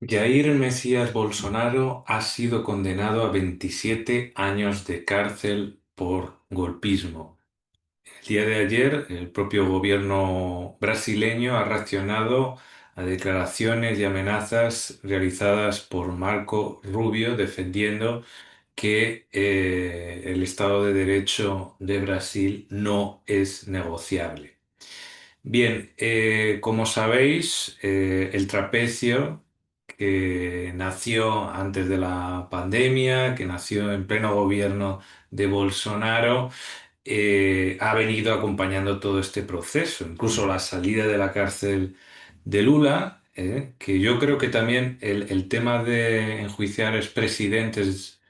Jair Mesías Bolsonaro ha sido condenado a 27 años de cárcel por golpismo. El día de ayer, el propio gobierno brasileño ha reaccionado a declaraciones y amenazas realizadas por Marco Rubio defendiendo que el Estado de Derecho de Brasil no es negociable. Bien, como sabéis, el trapecio que nació antes de la pandemia, que nació en pleno gobierno de Bolsonaro, ha venido acompañando todo este proceso, incluso la salida de la cárcel de Lula, que yo creo que también el tema de enjuiciar expresidentes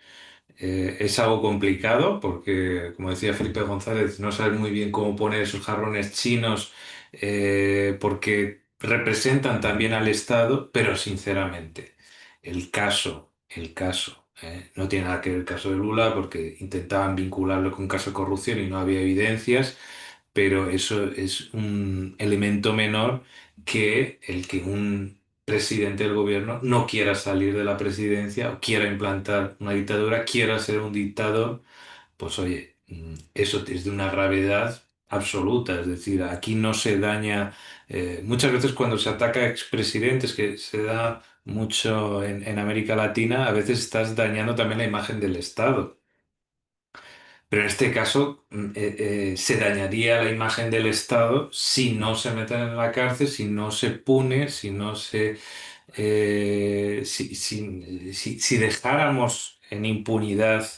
es algo complicado porque, como decía Felipe González, no sabes muy bien cómo poner esos jarrones chinos porque representan también al Estado, pero sinceramente, el caso, no tiene nada que ver el caso de Lula porque intentaban vincularlo con un caso de corrupción y no había evidencias, pero eso es un elemento menor que el que un presidente del gobierno no quiera salir de la presidencia o quiera implantar una dictadura, quiera ser un dictador, pues oye, eso es de una gravedad absoluta. Es decir, aquí no se daña, muchas veces cuando se ataca a expresidentes, que se da mucho en América Latina, a veces estás dañando también la imagen del Estado. Pero en este caso se dañaría la imagen del Estado si no se meten en la cárcel, si no se pune, si no se si dejáramos en impunidad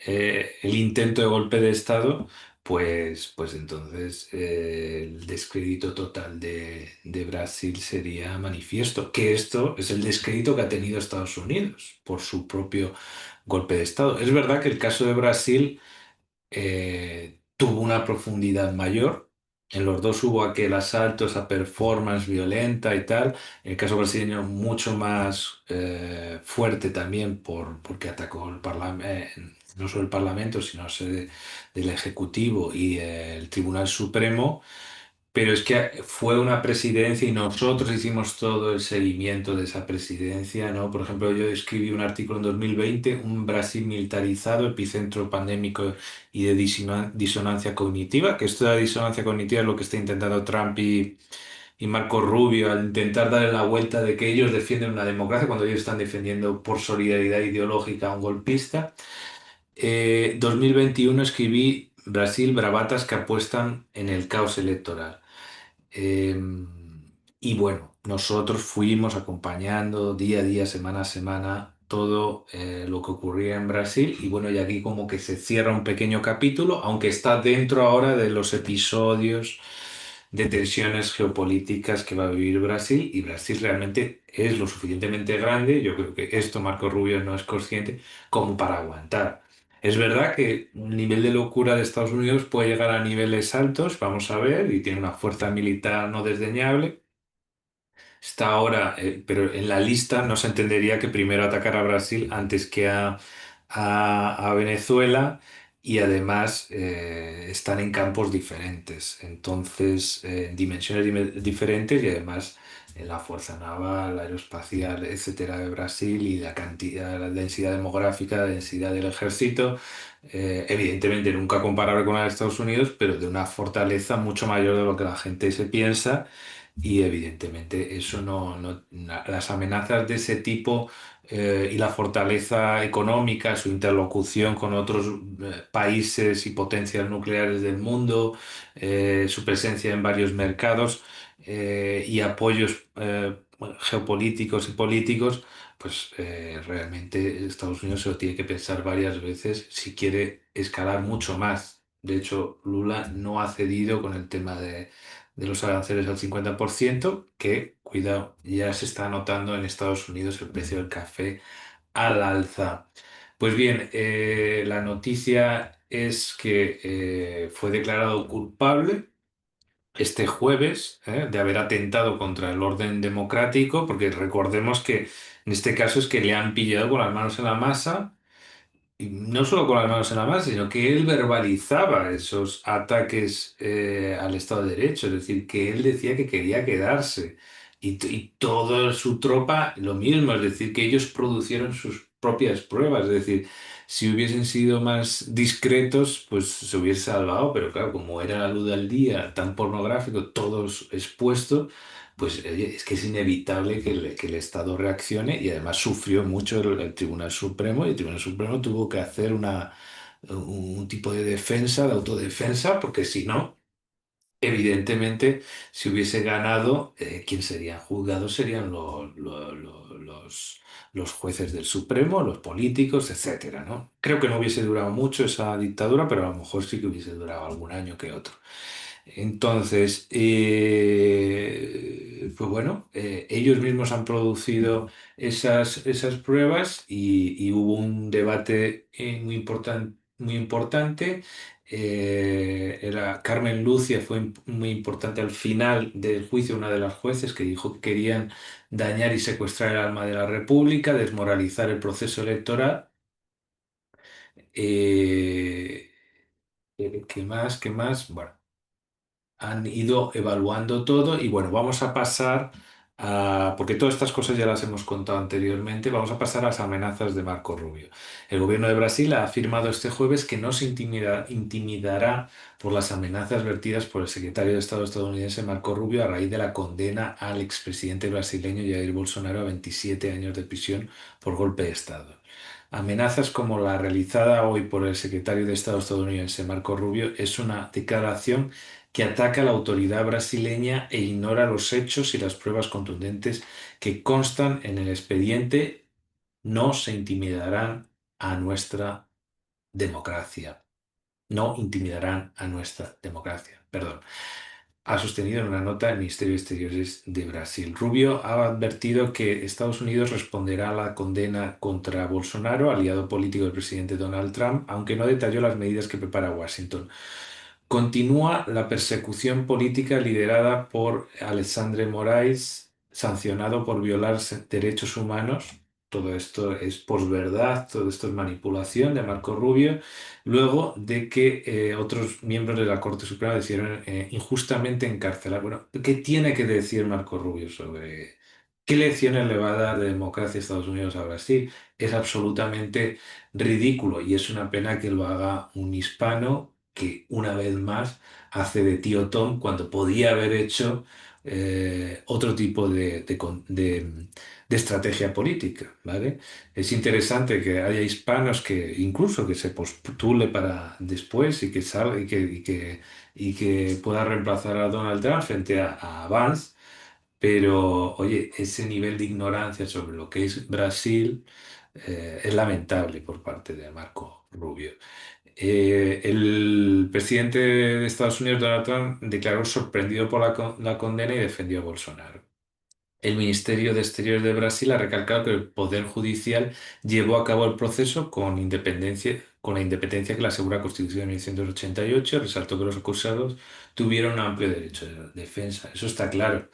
el intento de golpe de Estado, pues entonces el descrédito total de Brasil sería manifiesto. Que esto es el descrédito que ha tenido Estados Unidos por su propio golpe de Estado. Es verdad que el caso de Brasil tuvo una profundidad mayor. En los dos hubo aquel asalto, esa performance violenta y tal. En el caso brasileño, mucho más fuerte también porque atacó el parlamento, no solo el Parlamento, sino la sede del Ejecutivo y el Tribunal Supremo. Pero es que fue una presidencia y nosotros hicimos todo el seguimiento de esa presidencia, ¿no? Por ejemplo, yo escribí un artículo en 2020, un Brasil militarizado, epicentro pandémico y de disonancia cognitiva, que esto de la disonancia cognitiva es lo que está intentando Trump y Marco Rubio al intentar darle la vuelta de que ellos defienden una democracia cuando ellos están defendiendo por solidaridad ideológica a un golpista. 2021 escribí Brasil, bravatas que apuestan en el caos electoral. Eh, y bueno, nosotros fuimos acompañando día a día, semana a semana, todo lo que ocurría en Brasil. Y bueno, y aquí como que se cierra un pequeño capítulo, aunque está dentro ahora de los episodios de tensiones geopolíticas que va a vivir Brasil. Y Brasil realmente es lo suficientemente grande, yo creo que esto Marco Rubio no es consciente, como para aguantar. Es verdad que el nivel de locura de Estados Unidos puede llegar a niveles altos, vamos a ver, y tiene una fuerza militar no desdeñable. Está ahora, pero en la lista no se entendería que primero atacara a Brasil antes que a Venezuela y además están en campos diferentes, entonces en dimensiones diferentes y además en la fuerza naval, aeroespacial, etcétera, de Brasil y la cantidad, la densidad demográfica, la densidad del ejército, evidentemente nunca comparable con la de Estados Unidos, pero de una fortaleza mucho mayor de lo que la gente se piensa y evidentemente eso las amenazas de ese tipo y la fortaleza económica, su interlocución con otros países y potencias nucleares del mundo, su presencia en varios mercados y apoyos geopolíticos y políticos, pues realmente Estados Unidos se lo tiene que pensar varias veces si quiere escalar mucho más. De hecho, Lula no ha cedido con el tema de los aranceles al 50%, que, cuidado, ya se está notando en Estados Unidos el precio del café al alza. Pues bien, la noticia es que fue declarado culpable este jueves de haber atentado contra el orden democrático, porque recordemos que en este caso es que le han pillado con las manos en la masa y no solo con las manos en la masa, sino que él verbalizaba esos ataques al Estado de Derecho, es decir, que él decía que quería quedarse y toda su tropa lo mismo, es decir, que ellos producieron sus propias pruebas, es decir, si hubiesen sido más discretos, pues se hubiese salvado, pero claro, como era la luz del día, tan pornográfico, todos expuestos, pues oye, es que es inevitable que el Estado reaccione y además sufrió mucho el Tribunal Supremo y el Tribunal Supremo tuvo que hacer un tipo de defensa, de autodefensa, porque si no... Evidentemente, si hubiese ganado, ¿quién serían juzgados? Serían los jueces del Supremo, los políticos, etcétera, ¿no? Creo que no hubiese durado mucho esa dictadura, pero a lo mejor sí que hubiese durado algún año que otro. Entonces, pues bueno, ellos mismos han producido esas pruebas y hubo un debate muy importante. Era Carmen Lucia fue muy importante al final del juicio, una de las jueces que dijo que querían dañar y secuestrar el alma de la República, desmoralizar el proceso electoral. Eh, ¿Qué más? ¿Qué más? Bueno, han ido evaluando todo y bueno, vamos a pasar a, porque todas estas cosas ya las hemos contado anteriormente, vamos a pasar a las amenazas de Marco Rubio. El gobierno de Brasil ha afirmado este jueves que no se intimidará por las amenazas vertidas por el secretario de Estado estadounidense Marco Rubio a raíz de la condena al expresidente brasileño Jair Bolsonaro a 27 años de prisión por golpe de Estado. Amenazas como la realizada hoy por el secretario de Estado estadounidense Marco Rubio es una declaración que ataca a la autoridad brasileña e ignora los hechos y las pruebas contundentes que constan en el expediente. No se intimidarán a nuestra democracia. No intimidarán a nuestra democracia. Perdón. Ha sostenido en una nota el Ministerio de Exteriores de Brasil. Rubio ha advertido que Estados Unidos responderá a la condena contra Bolsonaro, aliado político del presidente Donald Trump, aunque no detalló las medidas que prepara Washington. Continúa la persecución política liderada por Alexandre Moraes, sancionado por violar derechos humanos. Todo esto es posverdad, todo esto es manipulación de Marco Rubio, luego de que otros miembros de la Corte Suprema decidieron injustamente encarcelar. Bueno, ¿qué tiene que decir Marco Rubio sobre qué lecciones le va a dar de democracia a Estados Unidos a Brasil? Es absolutamente ridículo y es una pena que lo haga un hispano que una vez más hace de tío Tom cuando podía haber hecho otro tipo de estrategia política, ¿vale? Es interesante que haya hispanos que incluso que se postule para después y que salga y que pueda reemplazar a Donald Trump frente a Vance, pero oye, ese nivel de ignorancia sobre lo que es Brasil es lamentable por parte de Marco Rubio. El presidente de Estados Unidos, Donald Trump, declaró sorprendido por la condena y defendió a Bolsonaro. El Ministerio de Exteriores de Brasil ha recalcado que el Poder Judicial llevó a cabo el proceso con la independencia que le asegura la Constitución de 1988. Resaltó que los acusados tuvieron un amplio derecho de defensa. Eso está claro.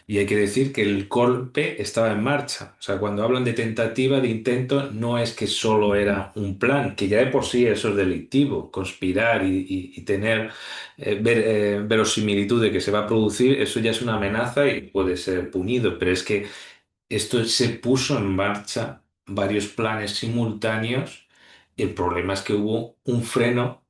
Y hay que decir que el golpe estaba en marcha. O sea, cuando hablan de tentativa, de intento, no es que solo era un plan, que ya de por sí eso es delictivo, conspirar y tener verosimilitud de que se va a producir, eso ya es una amenaza y puede ser punido. Pero es que esto se puso en marcha varios planes simultáneos. El problema es que hubo un freno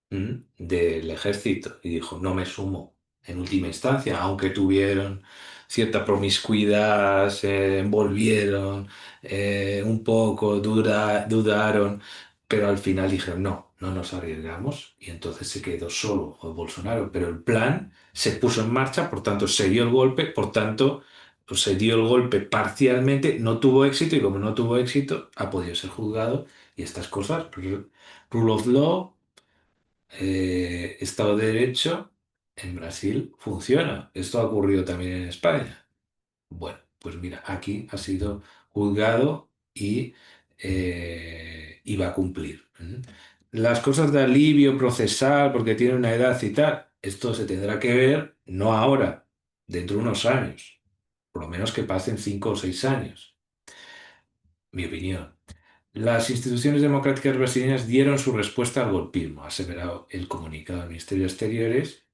del ejército y dijo, no me sumo en última instancia, aunque tuvieron cierta promiscuidad, se envolvieron un poco, dudaron, pero al final dijeron, no, no nos arriesgamos y entonces se quedó solo Bolsonaro, pero el plan se puso en marcha, por tanto se dio el golpe, por tanto pues, se dio el golpe parcialmente, no tuvo éxito y como no tuvo éxito ha podido ser juzgado y estas cosas, rule of law, Estado de Derecho en Brasil funciona. Esto ha ocurrido también en España. Bueno, pues mira, aquí ha sido juzgado y va a cumplir. Las cosas de alivio procesal porque tiene una edad y tal, esto se tendrá que ver no ahora, dentro de unos años. Por lo menos que pasen 5 o 6 años, mi opinión. Las instituciones democráticas brasileñas dieron su respuesta al golpismo, ha aseverado el comunicado del Ministerio de Exteriores,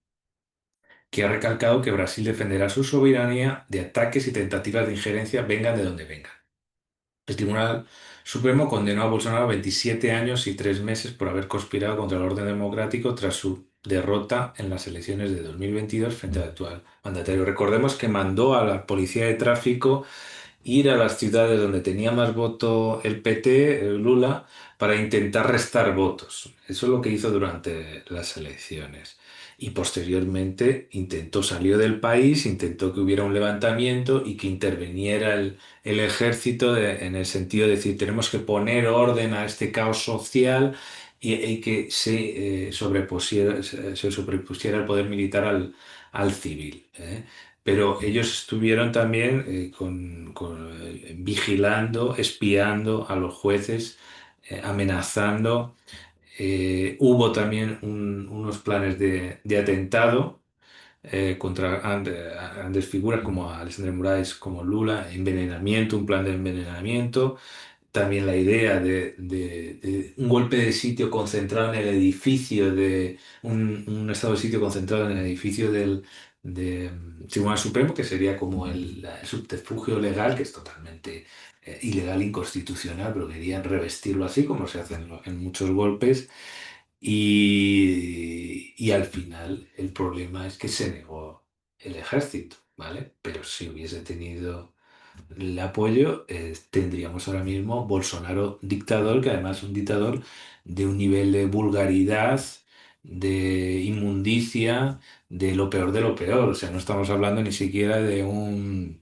que ha recalcado que Brasil defenderá su soberanía de ataques y tentativas de injerencia, vengan de donde vengan. El Tribunal Supremo condenó a Bolsonaro a 27 años y 3 meses por haber conspirado contra el orden democrático tras su derrota en las elecciones de 2022 frente al actual mandatario. Recordemos que mandó a la policía de tráfico ir a las ciudades donde tenía más voto el PT, el Lula, para intentar restar votos. Eso es lo que hizo durante las elecciones. Y posteriormente salió del país, intentó que hubiera un levantamiento y que interviniera el ejército en el sentido de decir, tenemos que poner orden a este caos social y que se sobrepusiera el poder militar al civil. Pero ellos estuvieron también vigilando, espiando a los jueces, amenazando. Hubo también unos planes de atentado contra grandes figuras como Alexandre Moraes, como Lula, envenenamiento, un plan de envenenamiento. También la idea de un golpe de sitio concentrado en el edificio un estado de sitio concentrado en el edificio del Tribunal Supremo, que sería como el subterfugio legal, que es totalmente ilegal, inconstitucional, pero querían revestirlo así, como se hace en muchos golpes. Y al final el problema es que se negó el ejército, ¿vale? Pero si hubiese tenido el apoyo, tendríamos ahora mismo Bolsonaro dictador, que además es un dictador de un nivel de vulgaridad, de inmundicia, de lo peor de lo peor. O sea, no estamos hablando ni siquiera de un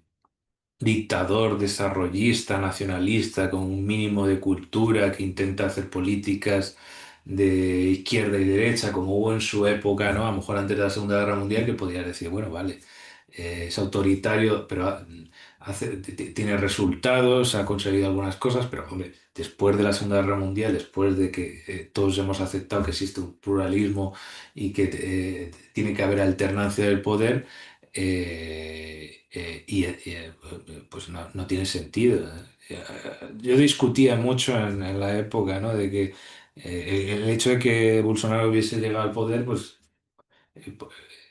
dictador desarrollista, nacionalista, con un mínimo de cultura que intenta hacer políticas de izquierda y derecha, como hubo en su época, ¿no? A lo mejor antes de la Segunda Guerra Mundial, que podía decir, bueno, vale, es autoritario, pero tiene resultados, ha conseguido algunas cosas, pero hombre, después de la Segunda Guerra Mundial, después de que todos hemos aceptado que existe un pluralismo y que tiene que haber alternancia del poder, pues no tiene sentido. Yo discutía mucho en la época, ¿no? De que el hecho de que Bolsonaro hubiese llegado al poder, pues eh, po-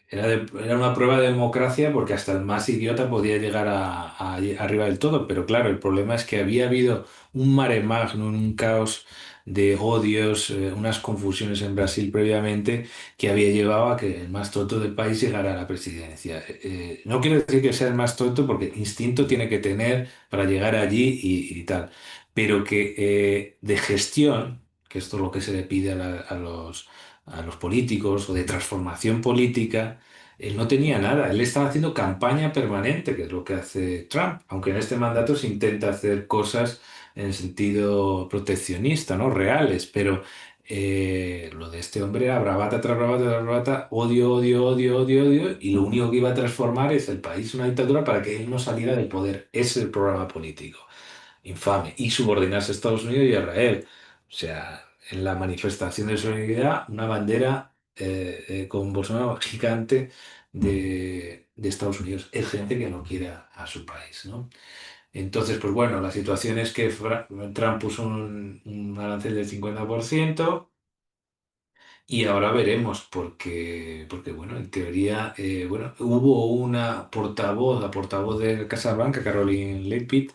era una prueba de democracia porque hasta el más idiota podía llegar arriba del todo. Pero claro, el problema es que había habido un mare magnum, un caos de odios, unas confusiones en Brasil previamente que había llevado a que el más tonto del país llegara a la presidencia. No quiero decir que sea el más tonto porque instinto tiene que tener para llegar allí y tal, pero que de gestión, que esto es lo que se le pide a los políticos o de transformación política, él no tenía nada. Él estaba haciendo campaña permanente, que es lo que hace Trump, aunque en este mandato se intenta hacer cosas en sentido proteccionista, ¿no? Reales, pero lo de este hombre era bravata tras bravata tras bravata, odio, odio, odio, odio, odio, y lo único que iba a transformar es el país en una dictadura para que él no saliera del poder. Ese es el programa político infame, y subordinarse a Estados Unidos y a Israel. O sea, en la manifestación de solidaridad, una bandera con Bolsonaro gigante de Estados Unidos. Es gente que no quiere a su país, ¿no? Entonces, pues bueno, la situación es que Trump puso un arancel del 50%. Y ahora veremos, porque bueno, en teoría, bueno, hubo una portavoz, la portavoz de la Casa Blanca, Caroline Leavitt,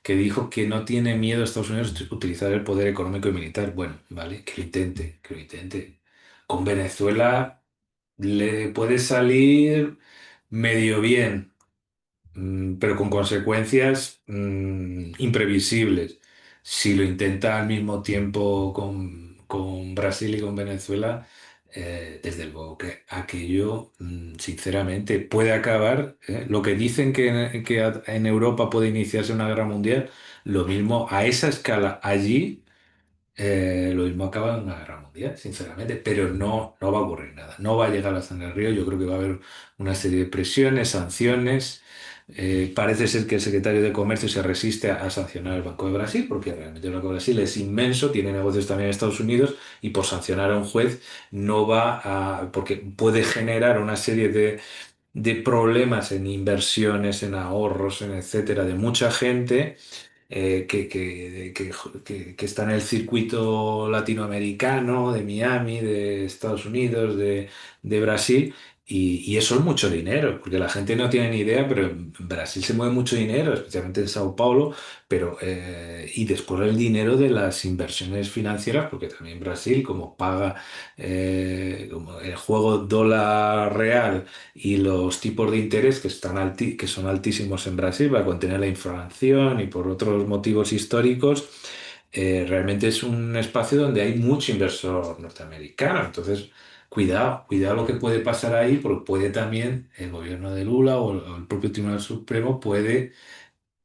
que dijo que no tiene miedo a Estados Unidos de utilizar el poder económico y militar. Bueno, vale, que lo intente, que lo intente. Con Venezuela le puede salir medio bien, pero con consecuencias imprevisibles. Si lo intenta al mismo tiempo con Brasil y con Venezuela, desde luego que aquello, sinceramente, puede acabar. Lo que dicen que en Europa puede iniciarse una guerra mundial, lo mismo a esa escala allí. Lo mismo acaba en una guerra mundial, sinceramente, pero no va a ocurrir nada. No va a llegar a la sangre del río. Yo creo que va a haber una serie de presiones, sanciones. Parece ser que el secretario de Comercio se resiste a sancionar el Banco de Brasil, porque realmente el Banco de Brasil es inmenso, tiene negocios también en Estados Unidos, y por sancionar a un juez no va porque puede generar una serie de problemas en inversiones, en ahorros, en etcétera, de mucha gente que está en el circuito latinoamericano, de Miami, de Estados Unidos, de Brasil. Y eso es mucho dinero, porque la gente no tiene ni idea, pero en Brasil se mueve mucho dinero, especialmente en Sao Paulo, pero y después el dinero de las inversiones financieras, porque también Brasil, como paga como el juego dólar real y los tipos de interés que son altísimos en Brasil para contener la inflación y por otros motivos históricos, realmente es un espacio donde hay mucho inversor norteamericano. Entonces, cuidado, cuidado lo que puede pasar ahí, porque puede también el gobierno de Lula o el propio Tribunal Supremo puede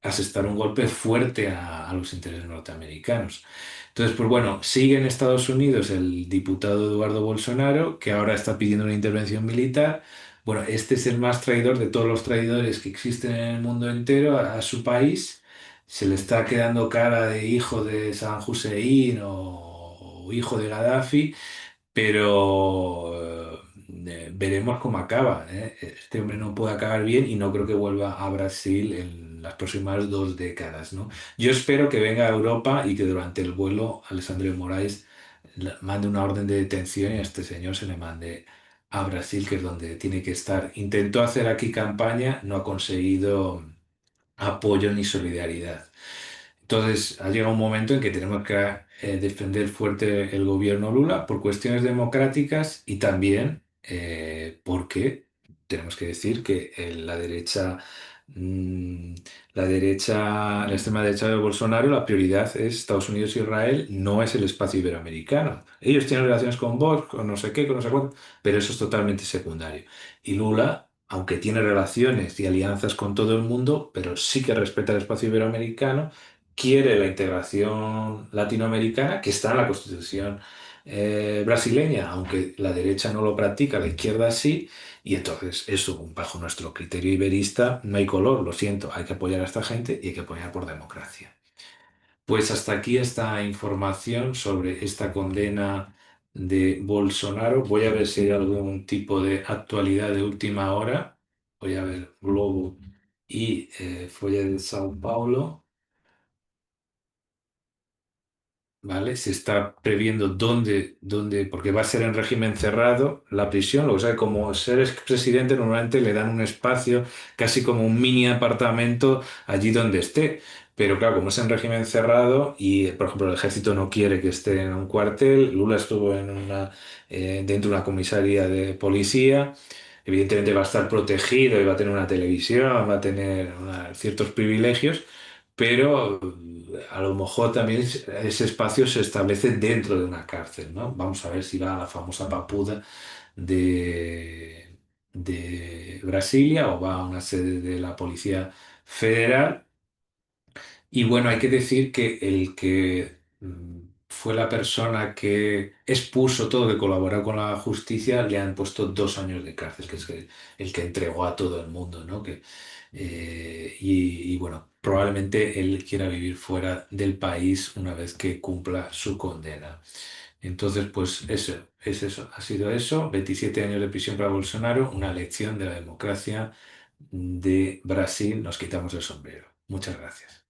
asestar un golpe fuerte a los intereses norteamericanos. Entonces, pues bueno, sigue en Estados Unidos el diputado Eduardo Bolsonaro, que ahora está pidiendo una intervención militar. Bueno, este es el más traidor de todos los traidores que existen en el mundo entero a su país. Se le está quedando cara de hijo de Saddam Hussein o hijo de Gaddafi, pero veremos cómo acaba, ¿eh? Este hombre no puede acabar bien y no creo que vuelva a Brasil en las próximas 2 décadas, ¿no? Yo espero que venga a Europa y que durante el vuelo Alessandro de Moraes mande una orden de detención y a este señor se le mande a Brasil, que es donde tiene que estar. Intentó hacer aquí campaña, no ha conseguido apoyo ni solidaridad. Entonces, ha llegado un momento en que tenemos que defender fuerte el gobierno Lula por cuestiones democráticas y también porque tenemos que decir que mm, la extrema derecha de Bolsonaro, la prioridad es Estados Unidos e Israel, no es el espacio iberoamericano. Ellos tienen relaciones con Vox, con no sé qué, con no sé cuánto, pero eso es totalmente secundario. Y Lula, aunque tiene relaciones y alianzas con todo el mundo, pero sí que respeta el espacio iberoamericano, quiere la integración latinoamericana que está en la Constitución brasileña, aunque la derecha no lo practica, la izquierda sí, y entonces eso, bajo nuestro criterio iberista, no hay color, lo siento, hay que apoyar a esta gente y hay que apoyar por democracia. Pues hasta aquí esta información sobre esta condena de Bolsonaro. Voy a ver si hay algún tipo de actualidad de última hora. Voy a ver Globo y Folha de Sao Paulo. ¿Vale? Se está previendo porque va a ser en régimen cerrado la prisión. Lo que pasa es que como ser expresidente normalmente le dan un espacio, casi como un mini apartamento allí donde esté. Pero claro, como es en régimen cerrado y, por ejemplo, el ejército no quiere que esté en un cuartel, Lula estuvo dentro de una comisaría de policía. Evidentemente va a estar protegido y va a tener una televisión, va a tener ciertos privilegios, pero a lo mejor también ese espacio se establece dentro de una cárcel, ¿no? Vamos a ver si va a la famosa Papuda de Brasilia o va a una sede de la Policía Federal. Y bueno, hay que decir que el que fue la persona que expuso todo, que colaboró con la justicia, le han puesto 2 años de cárcel, que es el que entregó a todo el mundo, ¿no? Y bueno, probablemente él quiera vivir fuera del país una vez que cumpla su condena. Entonces, pues eso, es eso, ha sido eso, 27 años de prisión para Bolsonaro, una lección de la democracia de Brasil, nos quitamos el sombrero. Muchas gracias.